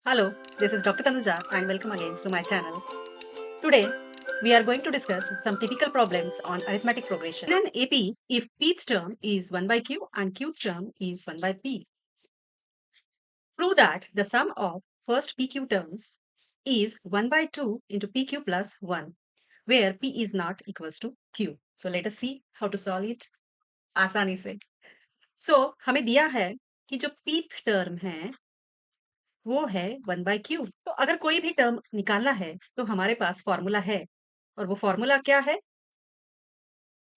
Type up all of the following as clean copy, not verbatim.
Hello, this is Dr. Tanuja and welcome again to my channel. Today, we are going to discuss some typical problems on arithmetic progression. In an AP, if pth term is 1 by q and qth term is 1 by p, prove that the sum of first pq terms is 1 by 2 into pq plus 1, where p is not equals to q. So let us see how to solve it आसानी से. So, हमें दिया है कि जो pth term है वो है 1 बाय क्यू। तो अगर कोई भी टर्म निकालना है तो हमारे पास फॉर्मूला है और वो फॉर्मूला क्या है?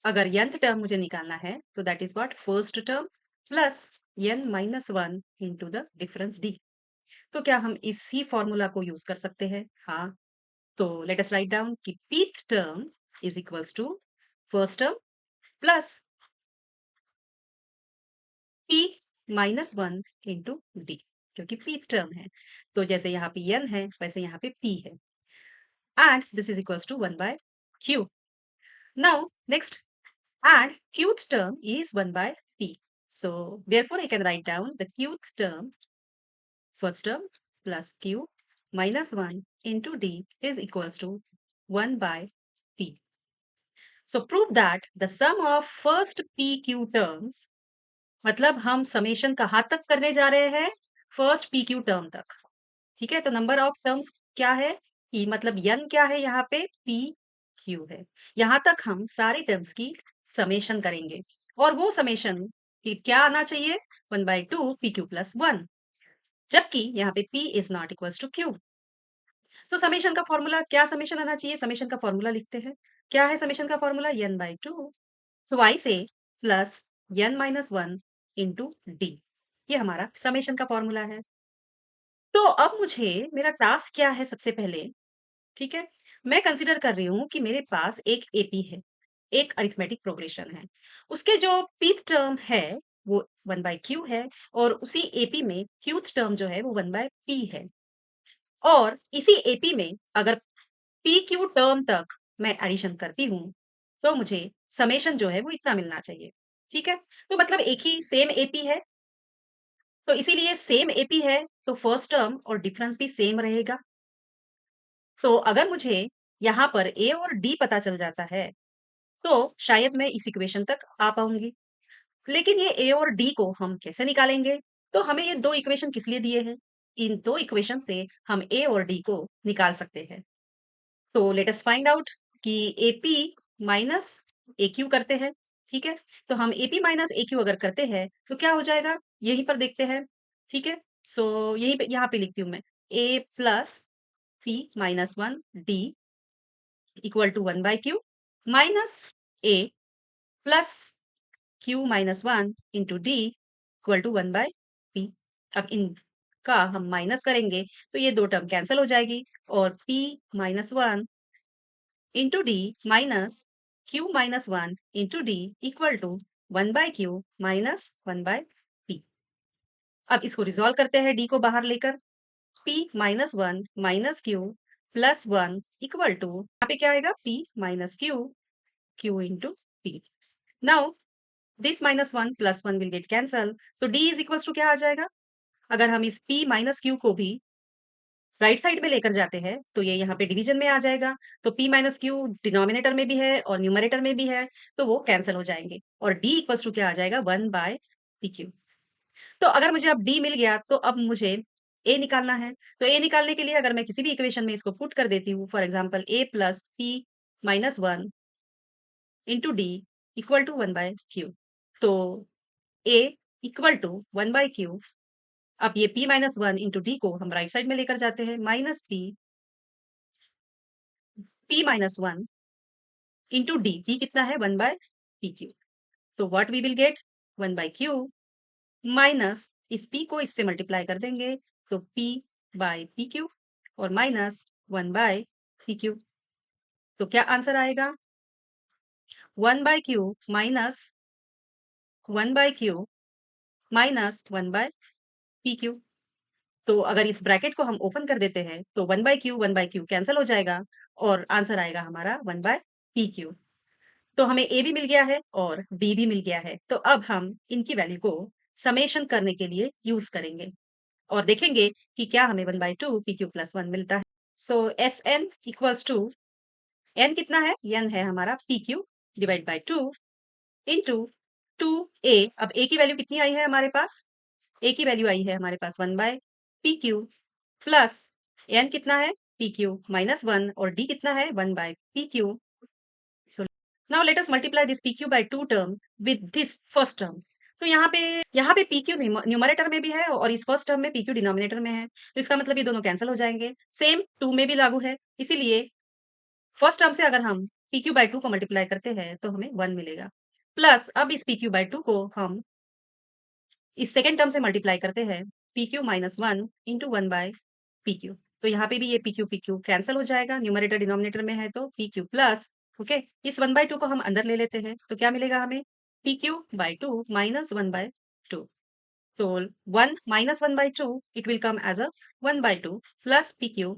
अगर nth टर्म मुझे निकालना है तो that is what first term plus n minus one into the difference D. तो क्या हम इसी फॉर्मूला को यूज कर सकते हैं? हाँ। तो लेट अस राइट डाउन कि pth term is equals to first term plus p minus one into D, क्योंकि pth टर्म है। तो जैसे यहाँ पे n है वैसे यहाँ पे p है and this is equals to 1 by q. Now, next, and qth term is 1 by p. So, therefore, I can write down the qth term, first term, plus q minus 1 into d is equals to 1 by p. So, prove that the sum of first pq terms, मतलब हम summation कहाँ तक करने जा रहे हैं? First pq term तक. ठीक है, तो नंबर ऑफ टर्म्स क्या है? कि मतलब n क्या है यहाँ पे? p q है। यहाँ तक हम सारी टर्म्स की समेशन करेंगे और वो समेशन कि क्या आना चाहिए? 1 by two P Q plus one, जबकि यहाँ पे p is not equals to q। So summation का फॉर्मूला क्या समेशन आना चाहिए? समेशन का फॉर्मूला लिखते हैं। क्या है समेशन का formula? n by two twice a plus n minus one into D. ये हमारा समेशन का फॉर्मूला है। तो अब मुझे मेरा टास्क क्या है? सबसे पहले, ठीक है, मैं कंसिडर कर रही हूँ कि मेरे पास एक एपी है, एक अरिथमेटिक प्रोग्रेशन है। उसके जो पीथ टर्म है वो 1 बाय क्यू है और उसी एपी में क्यूथ टर्म जो है वो 1 बाय पी है। और इसी एपी में अगर पी क्यू टर्म तक मैं एडिशन करती हूँ तो मुझे समेशन जो है वो इतना मिलना चाहिए। ठीक है? तो मतलब एक ही सेम एपी है, तो इसीलिए सेम एपी है तो फर्स्ट टर्म और डिफरेंस भी सेम रहेगा। तो अगर मुझे यहाँ पर ए और डी पता चल जाता है, तो शायद मैं इस इक्वेशन तक आ पाऊँगी। लेकिन ये ए और डी को हम कैसे निकालेंगे? तो हमें ये 2 इक्वेशन किस लिए दिए हैं? इन 2 इक्वेशन से हम ए और डी को निकाल सकते हैं। तो लेट अस फाइंड आउट कि एपी माइनस एक्यू करते हैं, ठीक है? तो हम एपी माइनस एक्यू अगर करते हैं, तो क्या हो जाएगा? यहीं पर देखते हैं, ठीक है? सो यहीं पे यहाँ पे लिखती हूँ मैं, A plus P minus one D equal to 1 by Q minus A plus Q minus one into D equal to 1 by P. अब इनका हम माइनस करेंगे तो ये दो टर्म कैंसिल हो जाएगी और p minus one into D minus Q minus one into D equal to 1 by Q minus 1 by P. अब इसको रिजोल्व करते हैं डी को बाहर लेकर, p minus one minus Q plus one equal to यहाँ पे क्या आएगा? p minus Q q into p। Now this minus one plus one will get cancel, तो d इज इक्वल्स टू क्या आ जाएगा? अगर हम इस p माइनस क्यू को भी राइट साइड में लेकर जाते हैं तो ये यहाँ पे डिवीजन में आ जाएगा। तो p माइनस क्यू डिनोमिनेटर में भी है और न्यूमरेटर में भी है, तो वो कैंसिल हो जाएंगे और d इक्वल्स टू क्या आ जाएगा? 1 बाय पी क्यू। तो अगर मुझे अब d मिल गया तो अब मुझे a निकालना है। तो a निकालने के लिए अगर मैं किसी भी इक्वेशन में इसको पुट कर देती हूँ, for example a plus P minus one into D equal to 1 by Q. तो a equal to 1 by Q. अब ये p minus one into D को हम राइट साइड में लेकर जाते हैं, minus p minus one into D, p कितना है? 1 बाय पी क्यू। तो what we will get? 1 by Q minus इस p को इससे मल्टीप्लाई कर देंगे तो p बाय पी क्यू और माइनस 1 बाय पी क्यू। तो क्या आंसर आएगा? 1 by Q minus 1 by Q minus 1 by P Q. तो अगर इस ब्रैकेट को हम ओपन कर देते हैं तो 1 बाय क्यू कैंसिल हो जाएगा और आंसर आएगा हमारा 1 बाय पी क्यू। तो हमें ए भी मिल गया है और डी भी मिल गया है। तो अब हम इनकी वैल्यू को समेशन करने के लिए यूज करेंगे। और देखेंगे कि क्या हमें 1/2 PQ + 1 मिलता है। सो Sn इक्वल्स टू n कितना है? n है हमारा PQ divide by 2 into 2a। अब a की वैल्यू कितनी आई है हमारे पास? a की वैल्यू आई है हमारे पास 1/PQ प्लस n कितना है? PQ -1 और d कितना है? 1/PQ। So now let us multiply this PQ by 2 term with this first term। तो यहाँ पे PQ न्यूमरेटर में भी है और इस फर्स्ट टर्म में PQ डिनोमिनेटर में है। तो इसका मतलब ये दोनों कैंसिल हो जाएंगे। सेम 2 में भी लागू है। इसीलिए फर्स्ट टर्म से अगर हम PQ by 2 को मल्टीप्लाई करते हैं तो हमें 1 मिलेगा। प्लस अब इस PQ by 2 को हम इस सेकंड टर्म से मल्टीप्लाई करते हैं PQ -1 इंटू 1/PQ। तो यहाँ पे भी ये PQ PQ कैंसिल हो जाएगा, न्यूमरेटर डिनोमिनेटर में है तो PQ प्लस ओके। इस 1/2 को हम अंदर ले लेते हैं तो क्या मिलेगा हमें? PQ/2 -1/2। तो 1 -1/2 it will come as a 1/2 plus PQ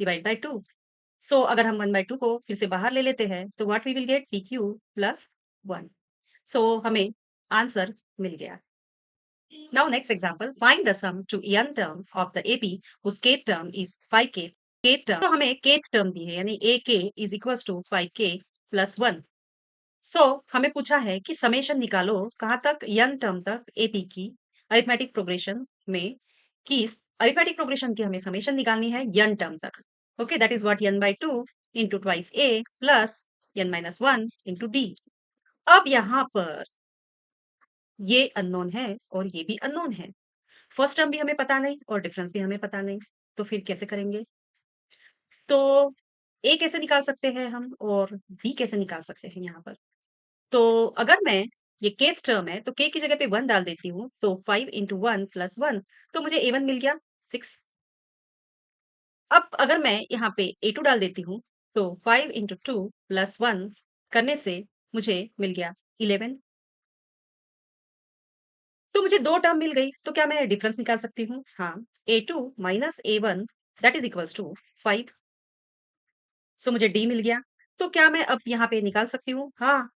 divide by 2। So अगर हम 1/2 को फिर से बाहर ले लेते हैं तो what we will get? PQ plus 1। So हमें आंसर मिल गया। Now next example, find the sum to n term of the AP whose kth term is 5k। kth term तो हमें kth term दी है यानी AK is equals to 5k plus 1। So हमें पूछा है कि समेशन निकालो कहाँ तक? n टर्म तक AP की अरिथमेटिक प्रोग्रेशन में कि अरिथमेटिक प्रोग्रेशन की हमें समेशन निकालनी है n टर्म तक। Okay, that is what n/2 into twice a plus n-1 into d। अब यहाँ पर ये अननोन है और ये भी अननोन है। फर्स्ट टर्म भी हमें पता नहीं और डिफरेंस भी हमें पता नहीं, तो फिर कैसे करेंगे? तो ए कैसे निकाल सकते हैं हम और बी कैसे निकाल सकते हैं यहाँ पर? तो अगर मैं ये केथ टर्म है तो के की जगह पे 1 डाल देती हूँ तो 5 इंटू 1 प्लस 1 तो मुझे A1 मिल गया 6। अब अगर मैं यहाँ पे A2 डाल देती हूँ तो 5 इंटू 2 प्लस 1 करने से मुझे मिल गया 11। तो मुझे 2 टर्म मिल गई, तो क्या मैं डिफरेंस निकाल सकती हूँ? हाँ, A2 minus A1 that is equals to 5। So मुझे D मिल गया। तो क्या मैं अब यहाँ पे निकाल सकती हूँ? हाँ,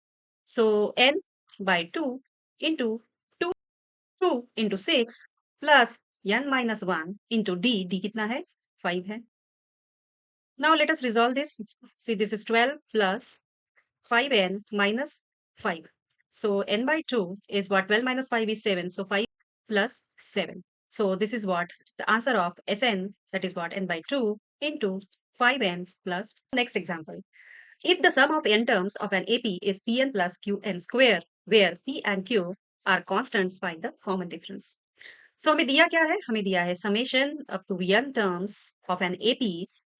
सो n/2 into 2 2 into 6 plus n-1 into D कितना है? 5 है। Now let us resolve this. See this is 12 plus 5n minus 5। So n by 2 is what? 12 minus 5 is 7. So 5 plus 7. So this is what the answer of Sn, that is what? N by 2 into 5n plus. Next example. If the sum of n terms of an AP is Pn plus Qn square, where P and Q are constants, find the common difference. So हमें दिया क्या है? हमें दिया है summation up to n terms of an AP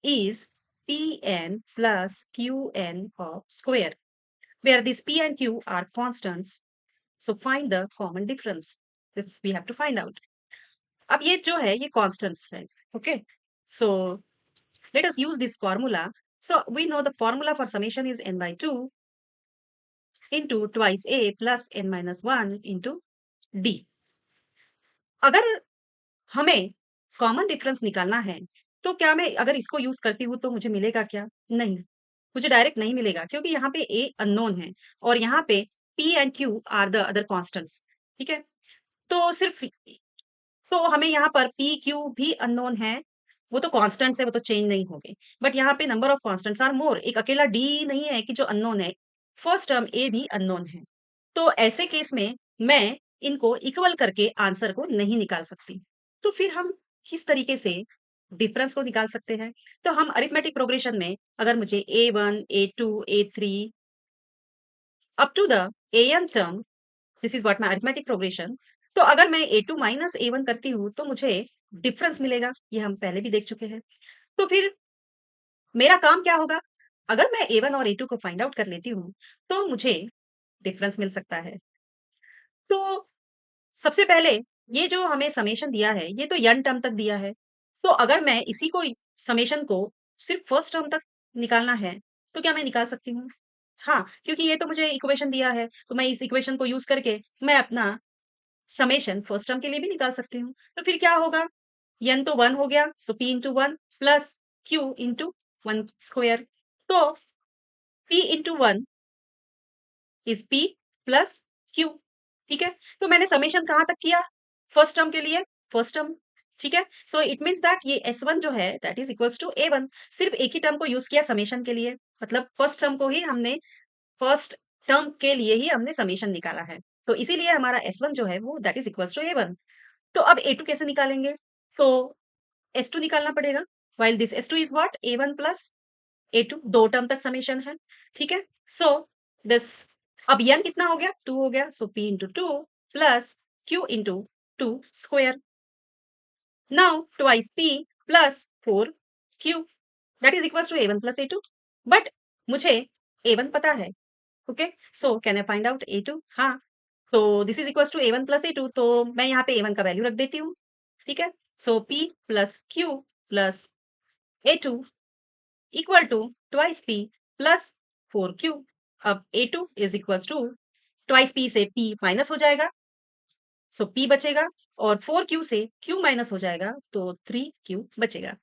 is Pn plus Qn of square, where these P and Q are constants. So find the common difference. This we have to find out. अब ये जो है ये constants है. Okay. So let us use this formula. So we know the formula for summation is n by 2 into twice a plus n-1 into d। अगर हमें common difference निकालना है तो क्या मैं अगर इसको यूज करती हूँ तो मुझे मिलेगा क्या? नहीं, मुझे डायरेक्ट नहीं मिलेगा क्योंकि यहाँ पे ए अननोन है और यहाँ पे P and Q R the other constants. ठीक है, तो सिर्फ तो हमें यहाँ पर पी क्यू भी अननोन है, वो तो कॉन्स्टेंट्स है, वो तो चेंज नहीं होंगे। बट यहाँ पे number of constants are more. एक अकेला डी नहीं है कि जो अननोन है, फर्स्ट टर्म ए भी अननोन है। तो ऐसे केस में मैं इनको इक्वल करके आंसर को नहीं निकाल सकती। तो फिर हम किस तरीके से डिफरेंस को निकाल सकते हैं? तो हम अरिथमेटिक प्रोग्रेशन में अगर मुझे A1, A2, A3 up to the an term, this is what my arithmetic progression. तो अगर मैं A2 माइनस A1 करती हूँ तो मुझे डिफरेंस मिलेगा, ये हम पहले भी देख चुके हैं। तो फिर मेरा काम क्या होगा? अगर मैं A1 और A2 को फाइंड आउट कर लेती हूँ तो मुझे डिफरेंस मिल सकता है। तो सबसे पहले ये जो हमें समेशन दिया है, ये तो n टर्म तक दिया है। तो अगर मैं इसी को समेशन को सिर्फ फर्स्ट टर्म तक निकालना है, तो क्या मैं निकाल सकती हूँ? हाँ, क्योंकि ये तो मुझे इक्वेशन दिया है, तो मैं इस इक्वेशन को यूज़ करके मैं अपना समेशन फर्स्ट टर्म के लिए भी निकाल सकती हूँ। तो फिर क्या होगा? n तो 1 हो गया, सो p into 1 plus q into 1 square. तो p into 1 is p plus q। ठीक है, तो मैंने समेशन कहाँ तक किया? फर्स्ट टर्म के लिए फर्स्ट टर्म। ठीक है? सो इट मीन्स दैट ये S1 जो है that is equals to A1 सिर्फ़ एक ही टर्म को यूज़ किया समेशन के लिए। मतलब फर्स्ट टर्म के लिए ही हमने समेशन निकाला है। तो इसीलिए हमारा S1 जो है वो that is equals to A1। तो अब A2 कैसे निकालेंगे? तो S2 निकालना पड़ेगा। While this S2 is what? A1 plus A2 2 term तक समेशन है। ठीक है? सो दिस अब n कितना हो गया? 2 हो गया। सो P into 2 plus Q into 2 square. Now twice P plus 4Q that is equals to A1 plus A2. But मुझे A1 पता है. Okay. So can I find out A2? हाँ. तो this is equals to A1 plus A2. तो मैं यहाँ पे A1 का वैल्यू रख देती हूँ. ठीक है. So P plus Q plus A2 equal to twice P plus 4Q. अब A2 is equals to twice P से P माइनस हो जाएगा. सो P बचेगा और 4Q से Q माइनस हो जाएगा तो 3Q बचेगा।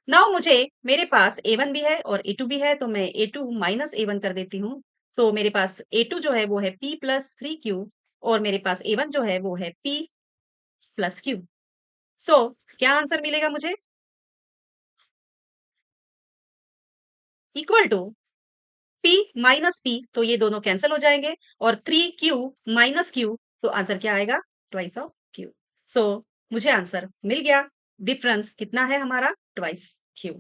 नाउ मुझे मेरे पास A1 भी है और A2 भी है तो मैं A2 माइनस A1 कर देती हूँ। तो मेरे पास A2 जो है वो है P प्लस 3Q और मेरे पास A1 जो है वो है P प्लस Q। सो क्या आंसर मिलेगा मुझे? Equal to P minus P तो ये दोनों कैंसल हो जाएंगे और 3Q माइनस Q तो आंसर क्या आएगा? Twice of Q। सो मुझे आंसर मिल गया। डिफरेंस कितना है हमारा? Twice Q।